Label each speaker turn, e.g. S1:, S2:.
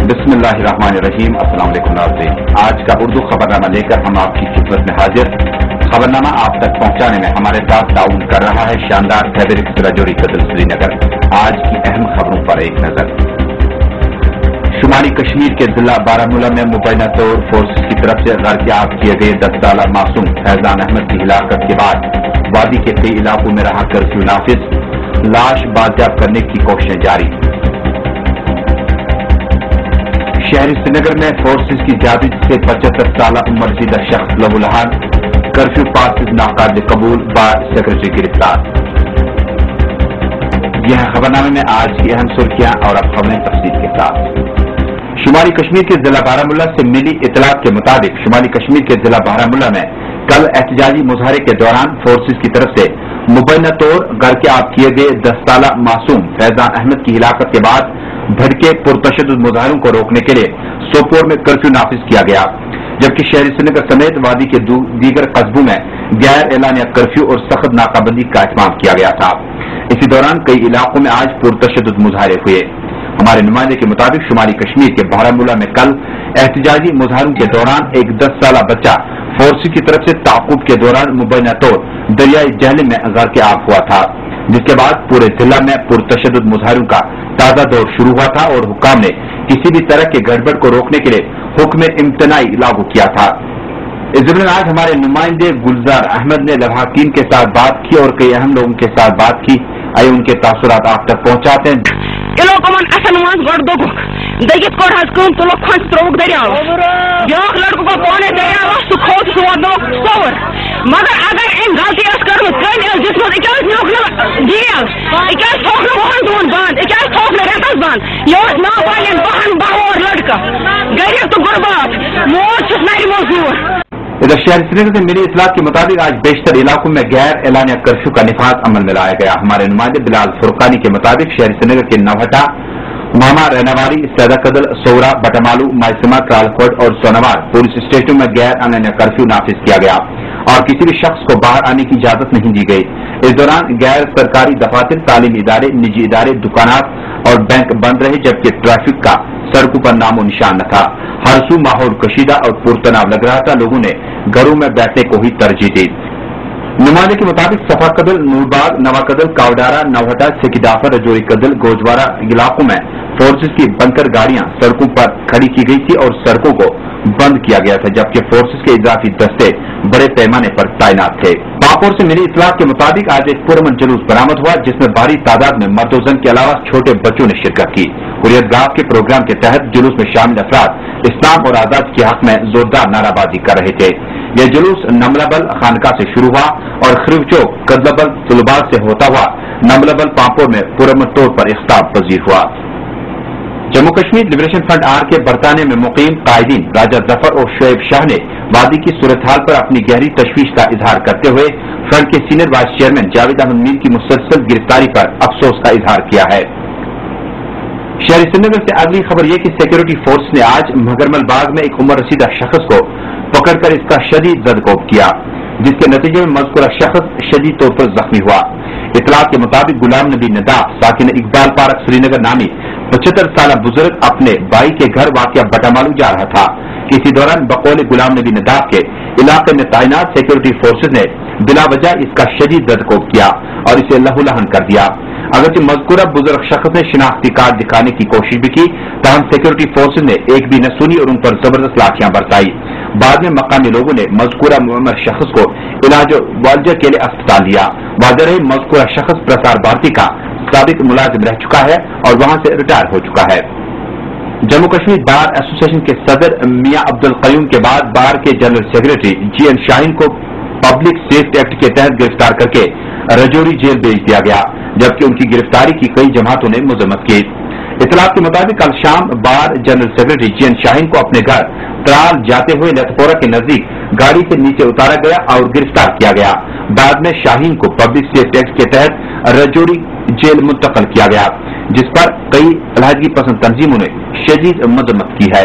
S1: बिस्मिल्लाहिर्रहमानिर्रहीम। अस्सलाम वालेकुम नाज़रीन, आज का उर्दू खबरनामा लेकर हम आपकी खिदमत में हाजिर। खबरनामा आप तक पहुंचाने में हमारे साथ ताउन कर रहा है शानदार फैब्रिक्स रजौरी कदल श्रीनगर। आज की अहम खबरों पर एक नजर। शुमाली कश्मीर के जिला बारामूला में मुबैना तौर फोर्सेस की तरफ से गर्क किए गए 10 साला मासूम फैजान अहमद की हिलाकत के बाद वादी के कई इलाकों में रहा कर्फ्यू नाफिज, लाश बाजियाब करने की कोशिशें जारी। शहरी श्रीनगर में फोर्सेस की जादूजी से 75 साल उम्र रसीदा शख्स लहूलहान, कर्फ्यू पासिस नाकाबिल कबूल, बार सेक्रेटरी गिरफ्तार। यह है खबरनामे में आज की अहम सुर्खियां और अब खबरें तफसील के साथ। शुमाली कश्मीर के जिला बारामूला से मिली इतलात के मुताबिक शुमाली कश्मीर के जिला बारामूला में कल एहतजाजी मुजाहरे के दौरान फोर्सेस की तरफ से मुबैना तौर गर्क किए गए 10 साला मासूम फैजान अहमद की हिलाकत के बाद भड़के पुरतशद्दुद मुजाहरों को रोकने के लिए सोपोर में कर्फ्यू नाफिज किया गया, जबकि शहरी श्रीनगर समेत वादी के दीगर कस्बों में गैर एलानिया कर्फ्यू और सख्त नाकाबंदी का एहतमाम किया गया था। इसी दौरान कई इलाकों में आज पुरतशद्दुद मुजाहरे हुए। हमारे नुमाइंदे के मुताबिक शुमाली कश्मीर के बारामूला में कल एहतजाजी मुजाहरों के दौरान एक 10 साला बच्चा फोर्सेस की तरफ से ताक़ुब के दौरान मुबैना तौर दरियाई जहलिम में गर्क आब हुआ था, जिसके बाद पूरे जिला में पुरतशद्दुद मुजाहरों का ताज़ा दौर शुरू हुआ था और हुक्काम ने किसी भी तरह के गड़बड़ को रोकने के लिए हुक्म इम्तनाई लागू किया था। इस दौरान आज हमारे नुमाइंदे गुलजार अहमद ने लवाहकीन के साथ बात की और कई अहम लोगों के साथ बात की। आइए उनके तासुरात आप तक पहुंचाते हैं।
S2: दगित कोड़ कम तुल खंड त्रोक दरियाव ब्योक लड़कों को पौने दरियाव सह खोत सोद सोर, मगर अगर इन गलती कर जिसमें न्योक डील थोक वहन दोन बंद थोक रेतस बंद यह ना पालन बहन बहोर लड़का गरीब तो गुरबात मोर नर मजदूर।
S1: इधर शहर श्रीनगर से मिली इतलात के मुताबिक आज बेशतर इलाकों में गैर एलानिया कर्फ्यू का निफाज अमल में लाया गया। हमारे नुमाइंदे बिलाल फुरकानी के मुताबिक शहर श्रीनगर के नवहटा, मामा, रहनावारी, सैदा कदल, सौरा, बटमालू, माइसमा, ट्रालकोट और सोनवार पुलिस स्टेशनों में गैर एलानिया कर्फ्यू नाफिज किया गया और किसी भी शख्स को बाहर आने की इजाजत नहीं दी गई। इस दौरान गैर सरकारी दफातर, तालीमी इदारे, निजी इदारे, दुकानात और बैंक बंद रहे, जबकि ट्रैफिक का सड़कों पर नामो निशान न था। हर सू माहौल कशीदा और पुरतनाव लग रहा था। लोगों ने घरों में बैठने को ही तरजीह दी। नुमाइंदे के मुताबिक सफा कदल, नूरबाग, नवा कदल, कावडारा, नवहटा, सेकिदाफर, रजौरी कदल, गोजवारा इलाकों में फोर्सेस की बंकर गाड़ियां सड़कों पर खड़ी की गई थी और सड़कों को बंद किया गया था, जबकि फोर्सेस के इजाफी दस्ते बड़े पैमाने पर तैनात थे। पापोर से मिली इतलात के मुताबिक आज एक पुरअमन जुलूस बरामद हुआ, जिसमें भारी तादाद में मर्दोजन के अलावा छोटे बच्चों ने शिरकत की। हुर्रियत गाह के प्रोग्राम के तहत जुलूस में शामिल अफराद इस्लाम और आजाद के हक में जोरदार नाराबाजी कर रहे थे। यह जुलूस नमलाबल खानका से शुरू हुआ और खरीब चौक, कदलबल, तुलबाग से होता हुआ नमलाबल पापोर में पुरअमन तौर पर इख्ताम पजीर हुआ। जम्मू कश्मीर लिबरेशन फ्रंट आर के बरताने में मुकीम कायदीन राजा जफर और शोएब शाह ने वादी की सूरत हाल पर अपनी गहरी तशवीश का इजहार करते हुए फ्रंट के senior vice chairman Javed Ahmed Mir की मुसलसल गिरफ्तारी पर अफसोस का इजहार किया है। शहरी श्रीनगर से अगली खबर यह कि सिक्योरिटी फोर्स ने आज मगरमल बाग में एक उम्र रसीदा शख्स को पकड़कर इसका शदीद जदकोब किया, जिसके नतीजे में मज़कूरा शख्स शदीद तौर पर जख्मी हुआ। इतलात के मुताबिक गुलाम नबी नदाफ साकिन इकबाल पार्क श्रीनगर नामी 75 साल बुजुर्ग अपने भाई के घर वाक़िया बटामालू जा रहा था। इसी दौरान बकौल गुलाम नबी नदाफ के इलाके में तैनात सिक्योरिटी फोर्सेज ने बिला वजह इसका शदीद जदकोब किया और इसे लहूलहान कर दिया। अगरचे मज़कूरा बुजुर्ग शख्स ने शिनाख्ती कार्ड दिखाने की कोशिश भी की, तहम सिक्योरिटी फोर्सेज ने एक भी न सुनी और उन पर जबरदस्त लाठियां बरसाई। बाद में मकामी लोगों ने मज़कूरा मुअम्मर शख्स को इलाज वालजा के लिए अस्पताल लिया। वाज़ेह रहे मज़कूरा शख्स प्रसार भारती का साबिक मुलाजिम रह चुका है और वहां से रिटायर हो चुका है। जम्मू कश्मीर बार एसोसिएशन के सदर मियां अब्दुल कयूम के बाद बार के जनरल सेक्रेटरी GN शाहीन को पब्लिक सेफ्टी एक्ट के तहत गिरफ्तार करके रजौरी जेल भेज दिया गया, जबकि उनकी गिरफ्तारी की कई जमातों ने मजम्मत की। इतलात के मुताबिक कल शाम बार जनरल सेक्रेटरी GN शाहीन को अपने घर त्राल जाते हुए लतपोरा के नजदीक गाड़ी से नीचे उतारा गया और गिरफ्तार किया गया। बाद में शाहीन को पब्लिक सेफ्टी एक्ट के तहत रजौरी जेल मुंतकिल किया गया, जिस पर कई अलहदगी पसंद तंजीमों ने शदीद मजम्मत की है।